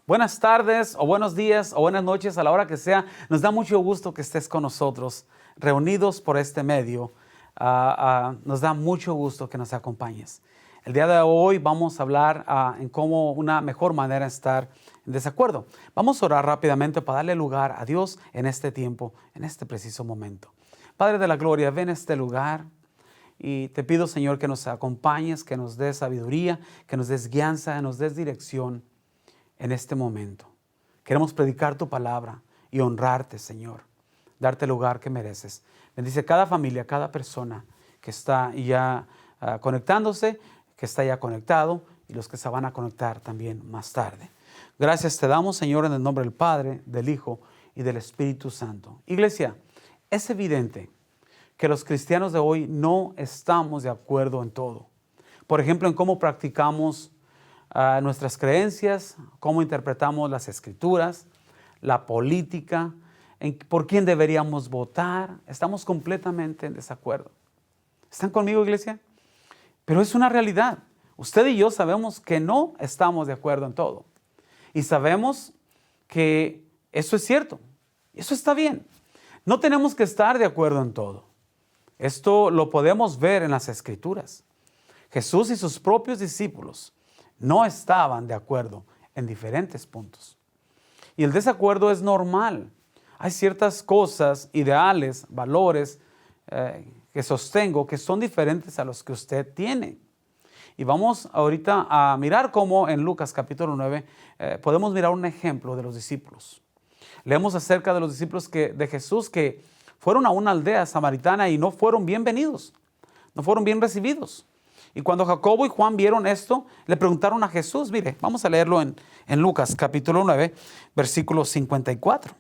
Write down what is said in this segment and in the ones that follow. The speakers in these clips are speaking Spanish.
Buenas tardes o buenos días o buenas noches a la hora que sea. Nos da mucho gusto que estés con nosotros, reunidos por este medio. Nos da mucho gusto que nos acompañes. El día de hoy vamos a hablar en cómo una mejor manera de estar en desacuerdo. Vamos a orar rápidamente para darle lugar a Dios en este tiempo, en este preciso momento. Padre de la gloria, ven a este lugar. Y te pido, Señor, que nos acompañes, que nos des sabiduría, que nos des guianza, que nos des dirección en este momento. Queremos predicar tu palabra y honrarte, Señor, darte el lugar que mereces. Bendice cada familia, cada persona que está ya conectándose, que está ya conectado y los que se van a conectar también más tarde. Gracias te damos, Señor, en el nombre del Padre, del Hijo y del Espíritu Santo. Iglesia, es evidente que los cristianos de hoy no estamos de acuerdo en todo. Por ejemplo, en cómo practicamos nuestras creencias, cómo interpretamos las escrituras, la política, por quién deberíamos votar. Estamos completamente en desacuerdo. ¿Están conmigo, iglesia? Pero es una realidad. Usted y yo sabemos que no estamos de acuerdo en todo. Y sabemos que eso es cierto. Eso está bien. No tenemos que estar de acuerdo en todo. Esto lo podemos ver en las Escrituras. Jesús y sus propios discípulos no estaban de acuerdo en diferentes puntos. Y el desacuerdo es normal. Hay ciertas cosas, ideales, valores que sostengo que son diferentes a los que usted tiene. Y vamos ahorita a mirar cómo en Lucas capítulo 9 podemos mirar un ejemplo de los discípulos. Leemos acerca de los discípulos de Jesús que fueron a una aldea samaritana y no fueron bienvenidos, no fueron bien recibidos. Y cuando Jacobo y Juan vieron esto, le preguntaron a Jesús. Mire, vamos a leerlo en Lucas capítulo 9, versículo 54.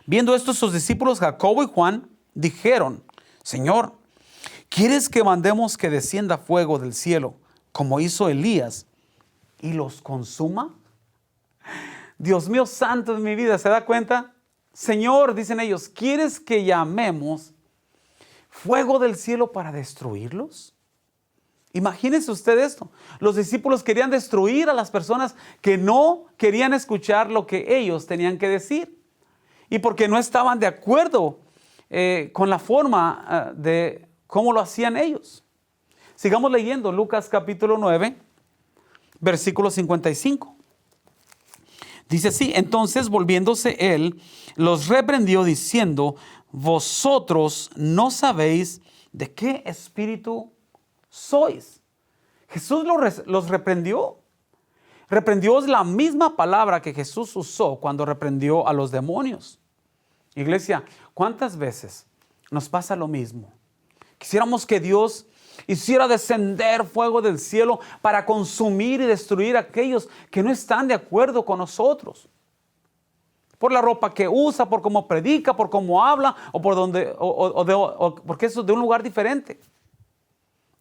Viendo esto, sus discípulos Jacobo y Juan dijeron: Señor, ¿quieres que mandemos que descienda fuego del cielo, como hizo Elías, y los consuma? Dios mío santo de mi vida, ¿se da cuenta? Señor, dicen ellos, ¿quieres que llamemos fuego del cielo para destruirlos? Imagínense usted esto. Los discípulos querían destruir a las personas que no querían escuchar lo que ellos tenían que decir. Y porque no estaban de acuerdo con la forma de cómo lo hacían ellos. Sigamos leyendo Lucas capítulo 9, versículo 55. Dice así: entonces volviéndose él, los reprendió diciendo: vosotros no sabéis de qué espíritu sois. Jesús los reprendió. Reprendió es la misma palabra que Jesús usó cuando reprendió a los demonios. Iglesia, ¿cuántas veces nos pasa lo mismo? Quisiéramos que Dios hiciera descender fuego del cielo para consumir y destruir a aquellos que no están de acuerdo con nosotros. Por la ropa que usa, por cómo predica, por cómo habla, o por donde, o porque es de un lugar diferente.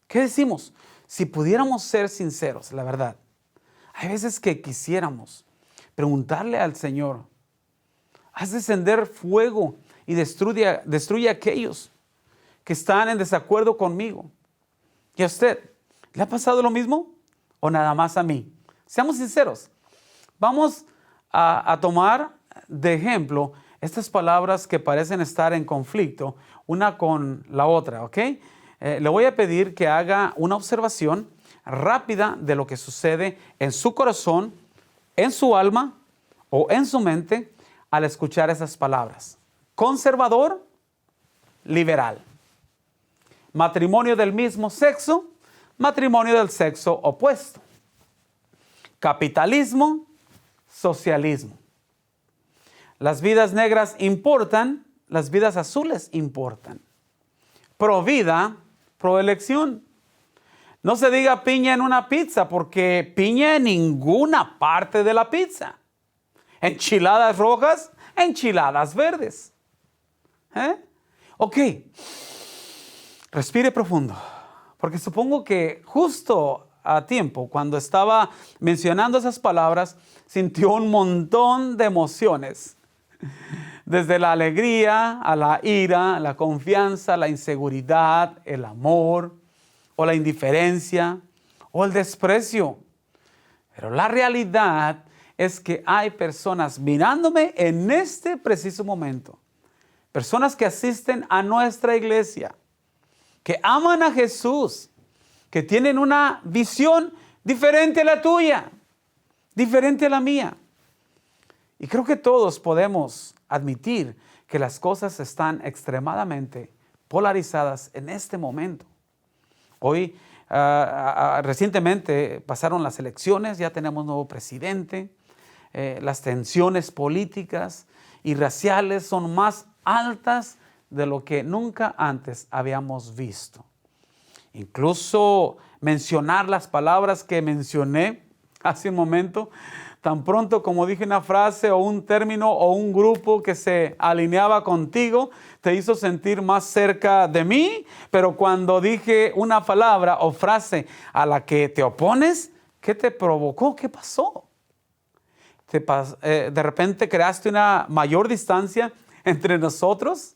¿Qué decimos? Si pudiéramos ser sinceros, la verdad, hay veces que quisiéramos preguntarle al Señor: haz descender fuego y destruye a aquellos que están en desacuerdo conmigo. ¿Y a usted le ha pasado lo mismo o nada más a mí? Seamos sinceros. Vamos a tomar de ejemplo estas palabras que parecen estar en conflicto una con la otra, ¿ok? Le voy a pedir que haga una observación rápida de lo que sucede en su corazón, en su alma o en su mente al escuchar esas palabras. Conservador, liberal. Matrimonio del mismo sexo, matrimonio del sexo opuesto. Capitalismo, socialismo. Las vidas negras importan, las vidas azules importan. Pro vida, pro elección. No se diga piña en una pizza, porque piña en ninguna parte de la pizza. Enchiladas rojas, enchiladas verdes. Ok. Respire profundo, porque supongo que justo a tiempo, cuando estaba mencionando esas palabras, sintió un montón de emociones. Desde la alegría a la ira, la confianza, la inseguridad, el amor, o la indiferencia, o el desprecio. Pero la realidad es que hay personas mirándome en este preciso momento. Personas que asisten a nuestra iglesia, que aman a Jesús, que tienen una visión diferente a la tuya, diferente a la mía. Y creo que todos podemos admitir que las cosas están extremadamente polarizadas en este momento. Hoy, recientemente pasaron las elecciones, ya tenemos nuevo presidente, las tensiones políticas y raciales son más altas de lo que nunca antes habíamos visto. Incluso mencionar las palabras que mencioné hace un momento, tan pronto como dije una frase o un término o un grupo que se alineaba contigo, te hizo sentir más cerca de mí, pero cuando dije una palabra o frase a la que te opones, ¿qué te provocó? ¿Qué pasó? De repente creaste una mayor distancia entre nosotros.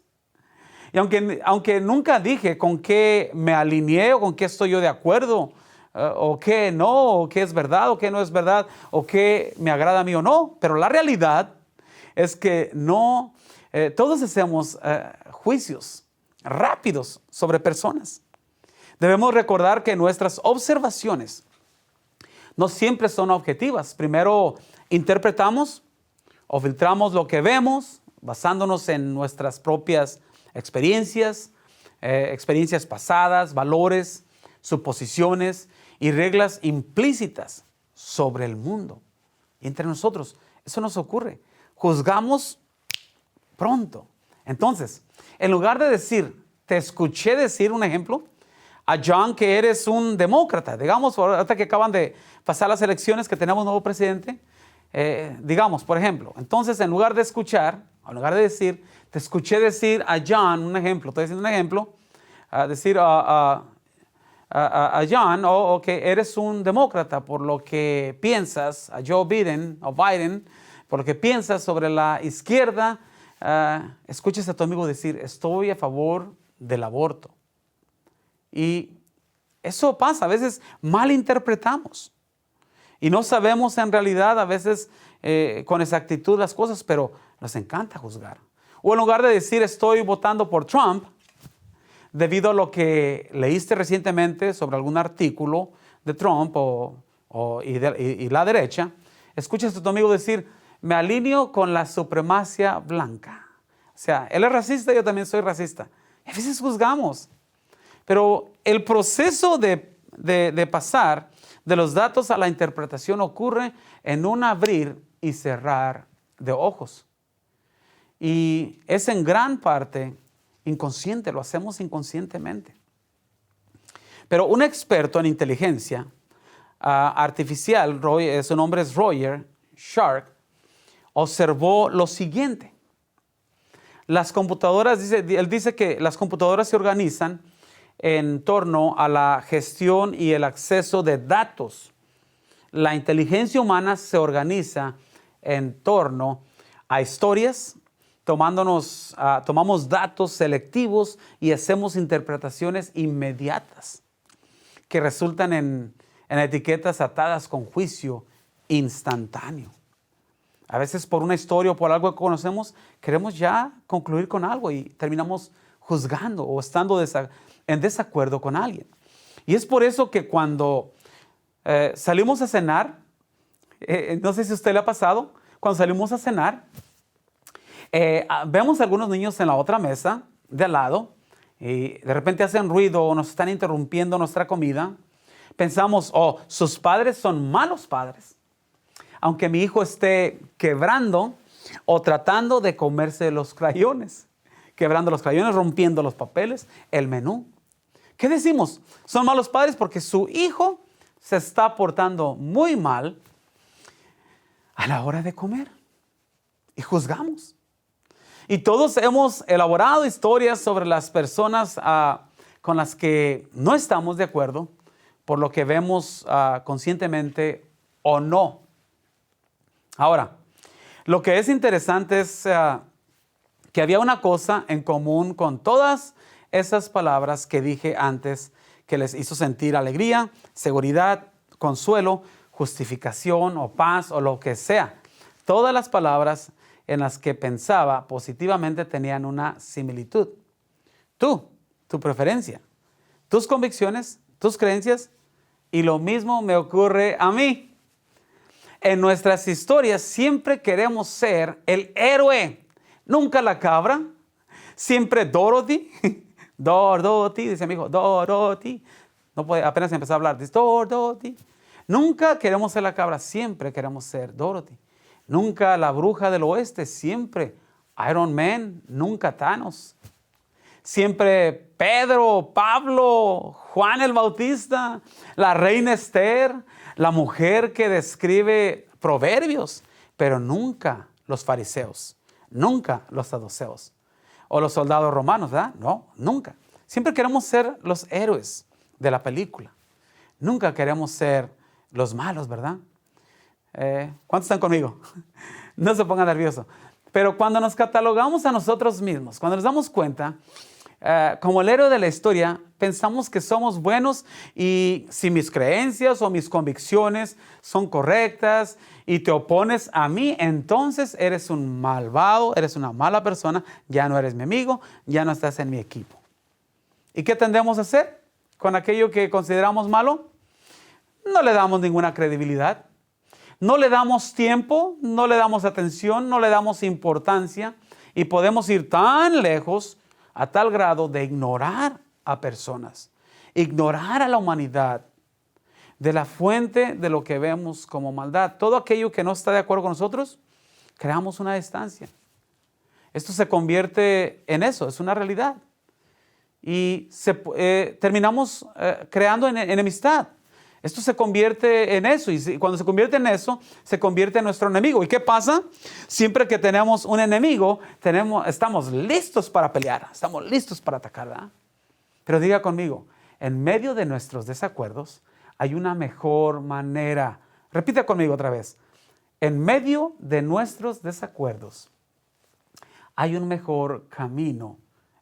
Y aunque nunca dije con qué me alineé o con qué estoy yo de acuerdo, o qué no, o qué es verdad, o qué no es verdad, o qué me agrada a mí o no, pero la realidad es que no, todos hacemos juicios rápidos sobre personas. Debemos recordar que nuestras observaciones no siempre son objetivas. Primero interpretamos o filtramos lo que vemos basándonos en nuestras propias experiencias, experiencias pasadas, valores, suposiciones y reglas implícitas sobre el mundo. Y entre nosotros, eso nos ocurre. Juzgamos pronto. Entonces, en lugar de decir, te escuché decir un ejemplo, a John que eres un demócrata, digamos, ahorita que acaban de pasar las elecciones, que tenemos un nuevo presidente, digamos, por ejemplo, entonces en lugar de escuchar, en lugar de decir, te escuché decir a John, un ejemplo, estoy diciendo un ejemplo, decir a John, que eres un demócrata por lo que piensas, a Joe Biden, o Biden, por lo que piensas sobre la izquierda, escuches a tu amigo decir, estoy a favor del aborto. Y eso pasa, a veces malinterpretamos y no sabemos en realidad a veces con exactitud las cosas, pero nos encanta juzgar. O en lugar de decir estoy votando por Trump, debido a lo que leíste recientemente sobre algún artículo de Trump y la derecha, escuchas a tu amigo decir, me alineo con la supremacía blanca. O sea, él es racista, yo también soy racista. Y a veces juzgamos. Pero el proceso de pasar de los datos a la interpretación ocurre en un abrir y cerrar de ojos. Y es en gran parte inconsciente, lo hacemos inconscientemente. Pero un experto en inteligencia artificial, su nombre es Roger Shark, observó lo siguiente. Las computadoras, él dice que las computadoras se organizan en torno a la gestión y el acceso de datos. La inteligencia humana se organiza en torno a historias, tomamos datos selectivos y hacemos interpretaciones inmediatas que resultan en etiquetas atadas con juicio instantáneo. A veces por una historia o por algo que conocemos, queremos ya concluir con algo y terminamos juzgando o estando en desacuerdo con alguien. Y es por eso que cuando salimos a cenar, no sé si a usted le ha pasado, cuando salimos a cenar, vemos a algunos niños en la otra mesa de al lado y de repente hacen ruido o nos están interrumpiendo nuestra comida. Pensamos, sus padres son malos padres. Aunque mi hijo esté quebrando o tratando de comerse los crayones, rompiendo los papeles, el menú. ¿Qué decimos? Son malos padres porque su hijo se está portando muy mal a la hora de comer. Y juzgamos. Y todos hemos elaborado historias sobre las personas con las que no estamos de acuerdo, por lo que vemos conscientemente o no. Ahora, lo que es interesante es que había una cosa en común con todas esas palabras que dije antes, que les hizo sentir alegría, seguridad, consuelo, justificación o paz o lo que sea. Todas las palabras en las que pensaba positivamente tenían una similitud. Tu preferencia, tus convicciones, tus creencias, y lo mismo me ocurre a mí. En nuestras historias siempre queremos ser el héroe, nunca la cabra, siempre Dorothy. Dorothy, dice mi hijo, Dorothy. No puede, apenas empezó a hablar, dice Dorothy. Nunca queremos ser la cabra, siempre queremos ser Dorothy. Nunca la bruja del oeste, siempre Iron Man, nunca Thanos. Siempre Pedro, Pablo, Juan el Bautista, la reina Esther, la mujer que describe Proverbios, pero nunca los fariseos, nunca los saduceos o los soldados romanos, ¿verdad? No, nunca. Siempre queremos ser los héroes de la película. Nunca queremos ser los malos, ¿verdad? ¿Cuántos están conmigo? No se pongan nerviosos. Pero cuando nos catalogamos a nosotros mismos, cuando nos damos cuenta, como el héroe de la historia, pensamos que somos buenos, y si mis creencias o mis convicciones son correctas y te opones a mí, entonces eres un malvado, eres una mala persona, ya no eres mi amigo, ya no estás en mi equipo. ¿Y qué tendemos a hacer con aquello que consideramos malo? No le damos ninguna credibilidad, no le damos tiempo, no le damos atención, no le damos importancia, y podemos ir tan lejos a tal grado de ignorar a personas, ignorar a la humanidad, de la fuente de lo que vemos como maldad. Todo aquello que no está de acuerdo con nosotros, creamos una distancia. Esto se convierte en eso, es una realidad. Y terminamos creando enemistad. Esto se convierte en eso, y cuando se convierte en eso, se convierte en nuestro enemigo. ¿Y qué pasa? Siempre que tenemos un enemigo, estamos listos para pelear, estamos listos para atacar, ¿verdad? Pero diga conmigo, en medio de nuestros desacuerdos, hay una mejor manera. Repita conmigo otra vez. En medio de nuestros desacuerdos, hay un mejor camino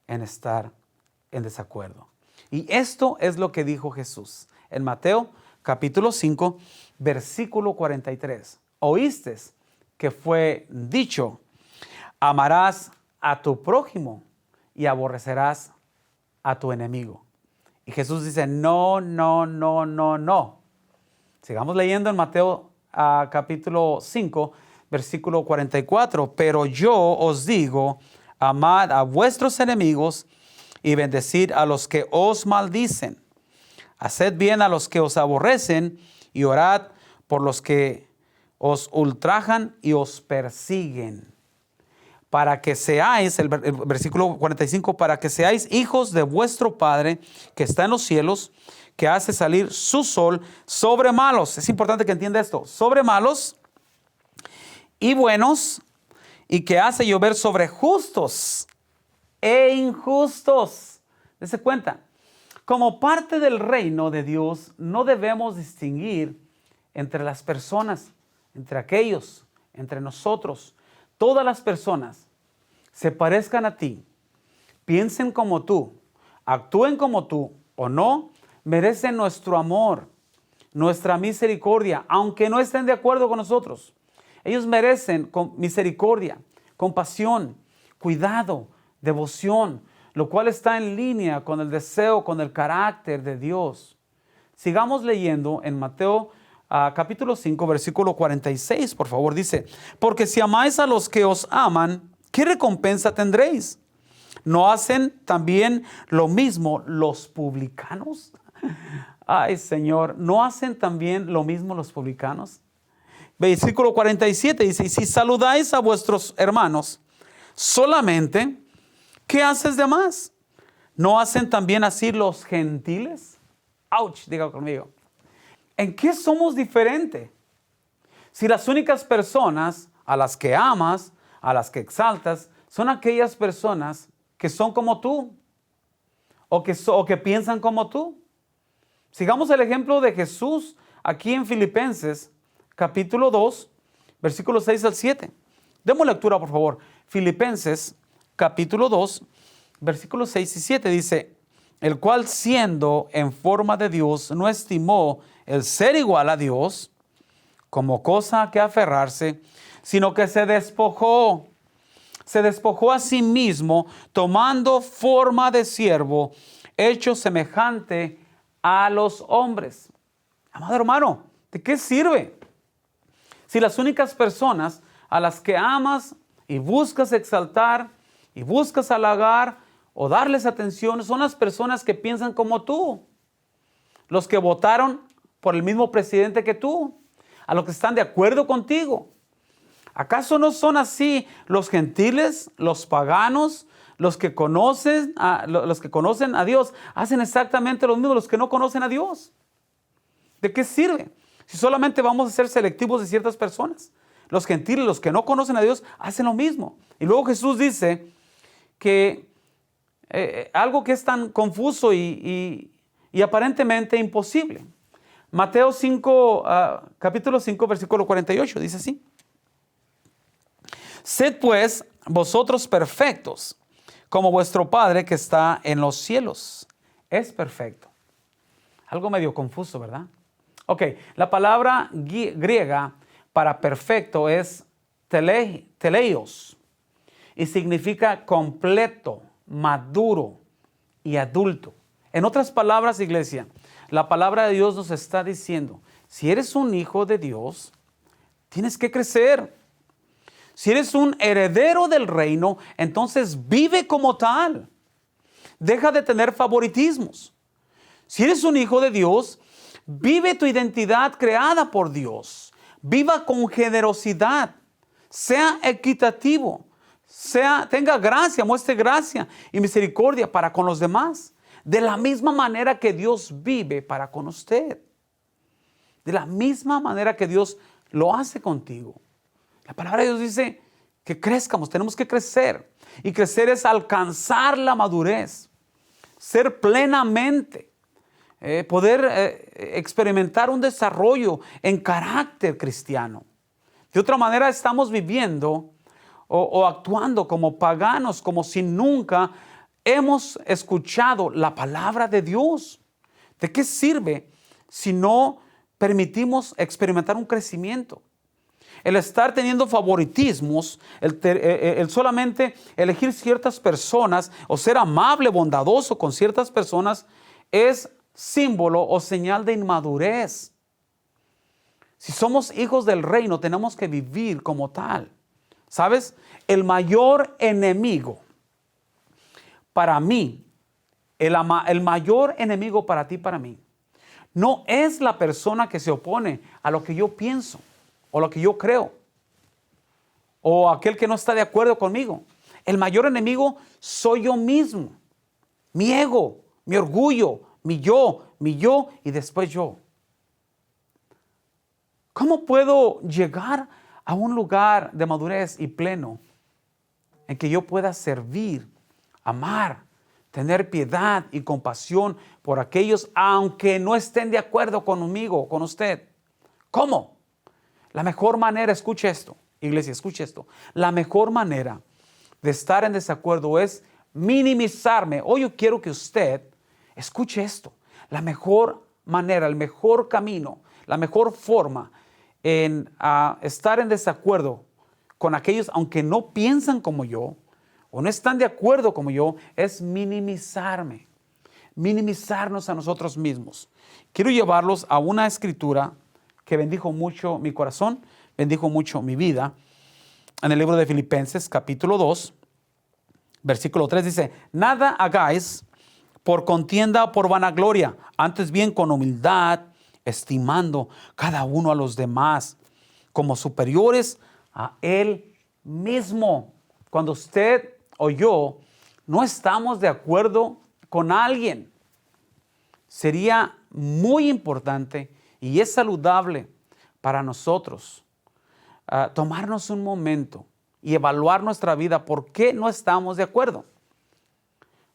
en estar en desacuerdo. Y esto es lo que dijo Jesús en Mateo capítulo 5, versículo 43. Oíste que fue dicho, amarás a tu prójimo y aborrecerás a tu enemigo. Y Jesús dice, no. Sigamos leyendo en Mateo capítulo 5, versículo 44. Pero yo os digo, amad a vuestros enemigos y bendecid a los que os maldicen. Haced bien a los que os aborrecen y orad por los que os ultrajan y os persiguen. Para que seáis, el versículo 45, para que seáis hijos de vuestro Padre que está en los cielos, que hace salir su sol sobre malos. Es importante que entienda esto. Sobre malos y buenos, y que hace llover sobre justos e injustos. Dese cuenta. Como parte del reino de Dios, no debemos distinguir entre las personas, entre aquellos, entre nosotros. Todas las personas se parezcan a ti, piensen como tú, actúen como tú o no, merecen nuestro amor, nuestra misericordia, aunque no estén de acuerdo con nosotros. Ellos merecen misericordia, compasión, cuidado, devoción, lo cual está en línea con el deseo, con el carácter de Dios. Sigamos leyendo en Mateo capítulo 5, versículo 46, por favor. Dice, porque si amáis a los que os aman, ¿qué recompensa tendréis? ¿No hacen también lo mismo los publicanos? Ay, Señor, ¿no hacen también lo mismo los publicanos? Versículo 47 dice, y si saludáis a vuestros hermanos solamente, ¿qué haces de más? ¿No hacen también así los gentiles? Ouch, diga conmigo. ¿En qué somos diferentes? Si las únicas personas a las que amas, a las que exaltas, son aquellas personas que son como tú o que piensan como tú. Sigamos el ejemplo de Jesús aquí en Filipenses capítulo 2, versículos 6 al 7. Demos lectura, por favor. Filipenses capítulo 2, versículos 6 y 7 dice, el cual siendo en forma de Dios no estimó el ser igual a Dios como cosa que aferrarse, sino que se despojó a sí mismo, tomando forma de siervo, hecho semejante a los hombres. Amado hermano, ¿de qué sirve si las únicas personas a las que amas y buscas exaltar y buscas halagar o darles atención son las personas que piensan como tú? Los que votaron por el mismo presidente que tú, a los que están de acuerdo contigo. ¿Acaso no son así los gentiles, los paganos, los que conocen a Dios? Hacen exactamente lo mismo los que no conocen a Dios. ¿De qué sirve si solamente vamos a ser selectivos de ciertas personas? Los gentiles, los que no conocen a Dios, hacen lo mismo. Y luego Jesús dice que algo que es tan confuso y aparentemente imposible. Mateo 5, capítulo 5, versículo 48, dice así. Sed pues vosotros perfectos, como vuestro Padre que está en los cielos es perfecto. Algo medio confuso, ¿verdad? Ok, la palabra griega para perfecto es teleios y significa completo, maduro y adulto. En otras palabras, iglesia, la palabra de Dios nos está diciendo, si eres un hijo de Dios, tienes que crecer. Si eres un heredero del reino, entonces vive como tal. Deja de tener favoritismos. Si eres un hijo de Dios, vive tu identidad creada por Dios. Viva con generosidad. Sea equitativo. Tenga gracia, muestre gracia y misericordia para con los demás. De la misma manera que Dios vive para con usted. De la misma manera que Dios lo hace contigo. La palabra de Dios dice que crezcamos, tenemos que crecer. Y crecer es alcanzar la madurez, ser plenamente, poder experimentar un desarrollo en carácter cristiano. De otra manera estamos viviendo o actuando como paganos, como si nunca hemos escuchado la palabra de Dios. ¿De qué sirve si no permitimos experimentar un crecimiento? El estar teniendo favoritismos, el solamente elegir ciertas personas o ser amable, bondadoso con ciertas personas es símbolo o señal de inmadurez. Si somos hijos del reino, tenemos que vivir como tal. ¿Sabes? El mayor enemigo para mí, el mayor enemigo para ti, para mí, no es la persona que se opone a lo que yo pienso o lo que yo creo, o aquel que no está de acuerdo conmigo. El mayor enemigo soy yo mismo, mi ego, mi orgullo, mi yo y después yo. ¿Cómo puedo llegar a un lugar de madurez y pleno en que yo pueda servir, amar, tener piedad y compasión por aquellos aunque no estén de acuerdo conmigo, con usted? ¿Cómo? La mejor manera, escuche esto, iglesia, escuche esto. La mejor manera de estar en desacuerdo es minimizarme. Hoy yo quiero que usted escuche esto. La mejor manera, el mejor camino, la mejor forma en estar en desacuerdo con aquellos, aunque no piensan como yo o no están de acuerdo como yo, es minimizarme. Minimizarnos a nosotros mismos. Quiero llevarlos a una escritura que bendijo mucho mi corazón, bendijo mucho mi vida. En el libro de Filipenses, capítulo 2, versículo 3 dice, nada hagáis por contienda o por vanagloria, antes bien con humildad, estimando cada uno a los demás como superiores a él mismo. Cuando usted o yo no estamos de acuerdo con alguien, sería muy importante y es saludable para nosotros tomarnos un momento y evaluar nuestra vida. ¿Por qué no estamos de acuerdo?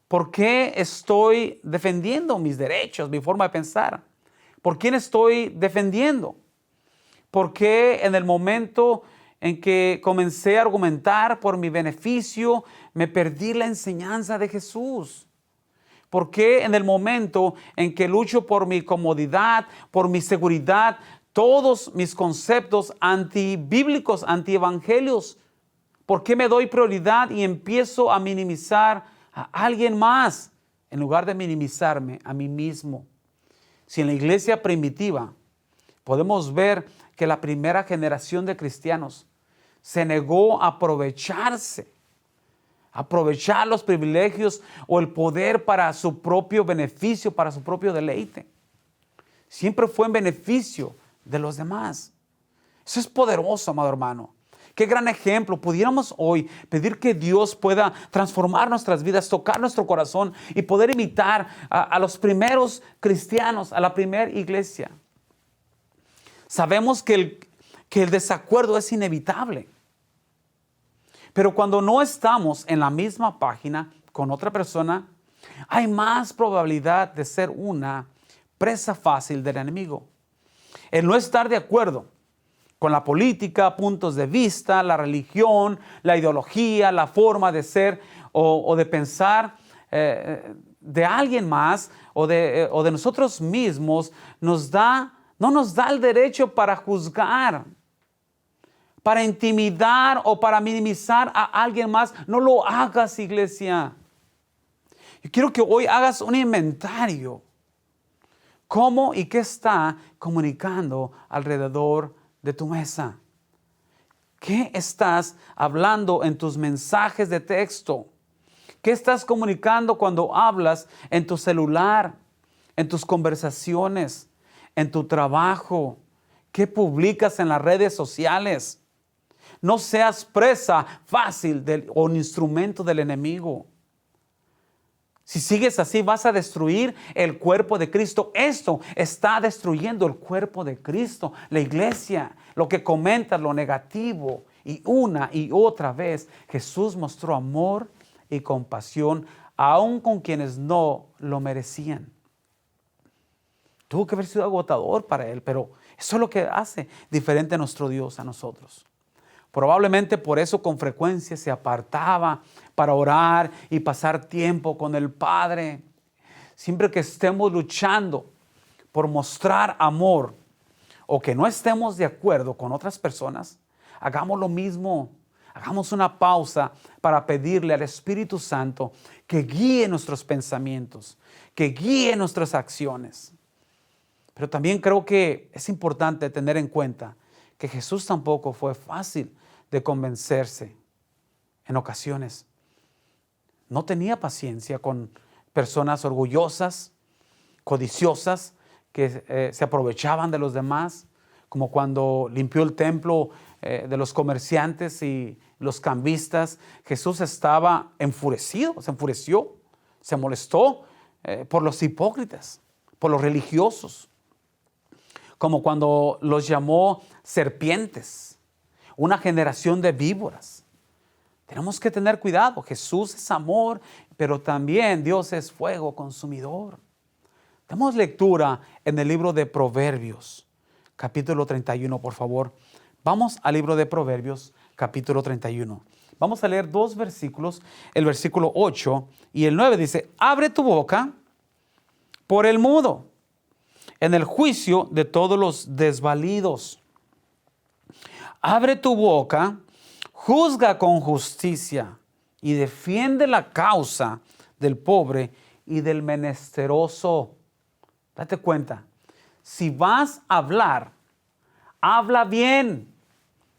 ¿Por qué estoy defendiendo mis derechos, mi forma de pensar? ¿Por quién estoy defendiendo? ¿Por qué en el momento en que comencé a argumentar por mi beneficio, me perdí la enseñanza de Jesús? ¿Por qué en el momento en que lucho por mi comodidad, por mi seguridad, todos mis conceptos antibíblicos, antievangelios. ¿Por qué me doy prioridad y empiezo a minimizar a alguien más en lugar de minimizarme a mí mismo? Si en la iglesia primitiva podemos ver que la primera generación de cristianos se negó a aprovechar los privilegios o el poder para su propio beneficio, para su propio deleite. Siempre fue en beneficio de los demás. Eso es poderoso, amado hermano. Qué gran ejemplo. Pudiéramos hoy pedir que Dios pueda transformar nuestras vidas, tocar nuestro corazón y poder imitar a los primeros cristianos, a la primera iglesia. Sabemos que el desacuerdo es inevitable. Pero cuando no estamos en la misma página con otra persona, hay más probabilidad de ser una presa fácil del enemigo. El no estar de acuerdo con la política, puntos de vista, la religión, la ideología, la forma de ser o de pensar de alguien más o de nosotros mismos, no nos da el derecho para juzgar, para intimidar o para minimizar a alguien más. No lo hagas, iglesia. Yo quiero que hoy hagas un inventario. ¿Cómo y qué está comunicando alrededor de tu mesa? ¿Qué estás hablando en tus mensajes de texto? ¿Qué estás comunicando cuando hablas en tu celular, en tus conversaciones, en tu trabajo? ¿Qué publicas en las redes sociales? No seas presa fácil o un instrumento del enemigo. Si sigues así, vas a destruir el cuerpo de Cristo. Esto está destruyendo el cuerpo de Cristo, la iglesia. Lo que comentas, lo negativo. Y una y otra vez, Jesús mostró amor y compasión, aun con quienes no lo merecían. Tuvo que haber sido agotador para él, pero eso es lo que hace diferente a nuestro Dios a nosotros. Probablemente por eso con frecuencia se apartaba para orar y pasar tiempo con el Padre. Siempre que estemos luchando por mostrar amor o que no estemos de acuerdo con otras personas, hagamos lo mismo. Hagamos una pausa para pedirle al Espíritu Santo que guíe nuestros pensamientos, que guíe nuestras acciones. Pero también creo que es importante tener en cuenta que Jesús tampoco fue fácil de convencerse en ocasiones. No tenía paciencia con personas orgullosas, codiciosas, que se aprovechaban de los demás, como cuando limpió el templo de los comerciantes y los cambistas. Jesús estaba enfurecido, se enfureció, se molestó por los hipócritas, por los religiosos, como cuando los llamó serpientes, una generación de víboras. Tenemos que tener cuidado. Jesús es amor, pero también Dios es fuego consumidor. Damos lectura en el libro de Proverbios, capítulo 31, por favor. Vamos al libro de Proverbios, capítulo 31. Vamos a leer dos versículos, el versículo 8 y el 9 dice: abre tu boca por el mudo, en el juicio de todos los desvalidos. Abre tu boca, juzga con justicia y defiende la causa del pobre y del menesteroso. Date cuenta, si vas a hablar, habla bien,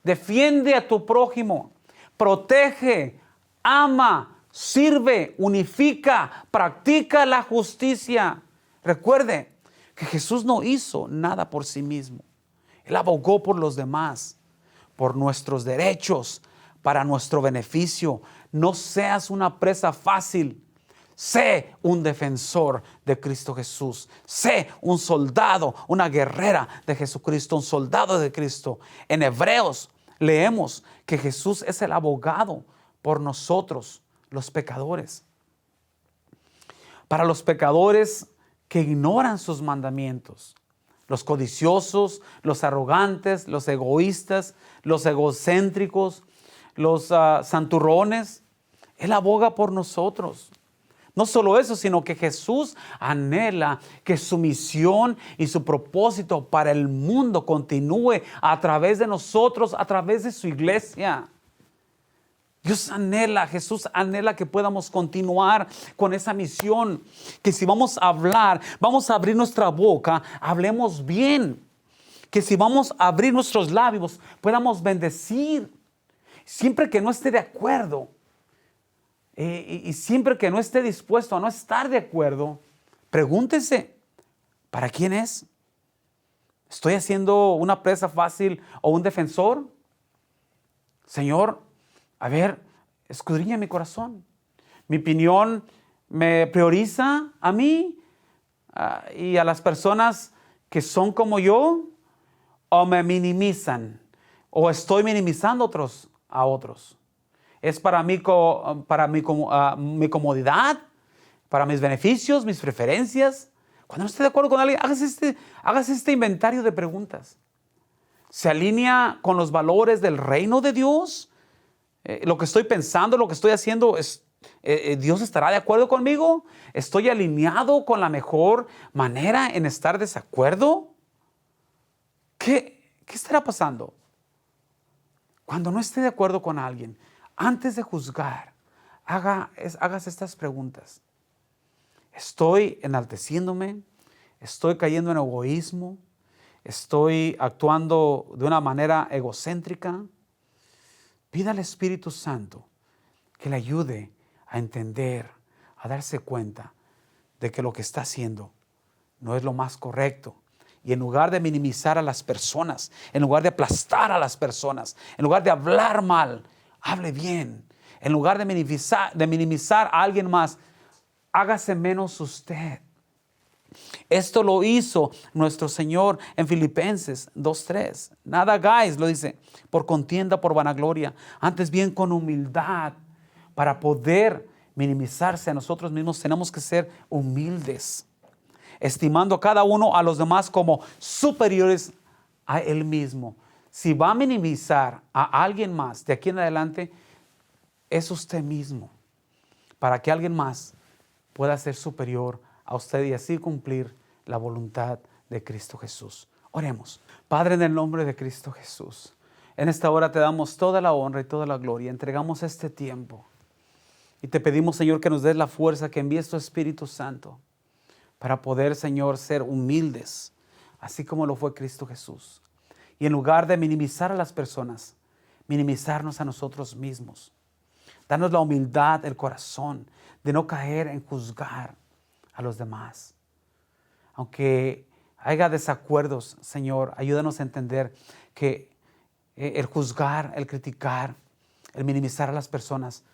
defiende a tu prójimo, protege, ama, sirve, unifica, practica la justicia. Recuerde que Jesús no hizo nada por sí mismo. Él abogó por los demás, por nuestros derechos, para nuestro beneficio. No seas una presa fácil. Sé un defensor de Cristo Jesús. Sé un soldado, una guerrera de Jesucristo, un soldado de Cristo. En Hebreos leemos que Jesús es el abogado por nosotros, los pecadores. Para los pecadores que ignoran sus mandamientos, los codiciosos, los arrogantes, los egoístas, los egocéntricos, los santurrones, Él aboga por nosotros. No solo eso, sino que Jesús anhela que su misión y su propósito para el mundo continúe a través de nosotros, a través de su iglesia. Jesús anhela que podamos continuar con esa misión, que si vamos a hablar, vamos a abrir nuestra boca, hablemos bien, que si vamos a abrir nuestros labios, podamos bendecir, siempre que no esté de acuerdo, y siempre que no esté dispuesto a no estar de acuerdo, pregúntese, ¿para quién es? ¿Estoy haciendo una presa fácil o un defensor? Señor, a ver, escudriña mi corazón. Mi opinión me prioriza a mí y a las personas que son como yo, o me minimizan, o estoy minimizando a otros. Es para mi comodidad, para mis beneficios, mis preferencias. Cuando no esté de acuerdo con alguien, hágase este inventario de preguntas. ¿Se alinea con los valores del reino de Dios? Lo que estoy pensando, lo que estoy haciendo, ¿Dios estará de acuerdo conmigo? ¿Estoy alineado con la mejor manera en estar desacuerdo? ¿Qué estará pasando? Cuando no esté de acuerdo con alguien, antes de juzgar, hágase estas preguntas. ¿Estoy enalteciéndome? ¿Estoy cayendo en egoísmo? ¿Estoy actuando de una manera egocéntrica? Pida al Espíritu Santo que le ayude a entender, a darse cuenta de que lo que está haciendo no es lo más correcto. Y en lugar de minimizar a las personas, en lugar de aplastar a las personas, en lugar de hablar mal, hable bien. En lugar de minimizar a alguien más, hágase menos usted. Esto lo hizo nuestro Señor en Filipenses 2:3. Nada hagáis, lo dice, por contienda, por vanagloria, antes bien con humildad. Para poder minimizarse a nosotros mismos, tenemos que ser humildes, estimando a cada uno a los demás como superiores a él mismo. Si va a minimizar a alguien más de aquí en adelante, es usted mismo, para que alguien más pueda ser superior a usted y así cumplir la voluntad de Cristo Jesús. Oremos. Padre, en el nombre de Cristo Jesús, en esta hora te damos toda la honra y toda la gloria. Entregamos este tiempo y te pedimos, Señor, que nos des la fuerza, que envíes tu Espíritu Santo para poder, Señor, ser humildes, así como lo fue Cristo Jesús. Y en lugar de minimizar a las personas, minimizarnos a nosotros mismos. Danos la humildad, el corazón, de no caer en juzgar a los demás. Aunque haya desacuerdos, Señor, ayúdanos a entender que el juzgar, el criticar, el minimizar a las personas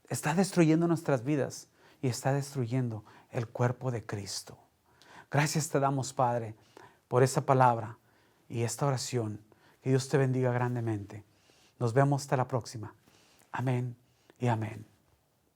está destruyendo nuestras vidas y está destruyendo el cuerpo de Cristo. Gracias te damos, Padre, por esa palabra y esta oración. Que Dios te bendiga grandemente. Nos vemos hasta la próxima. Amén y amén.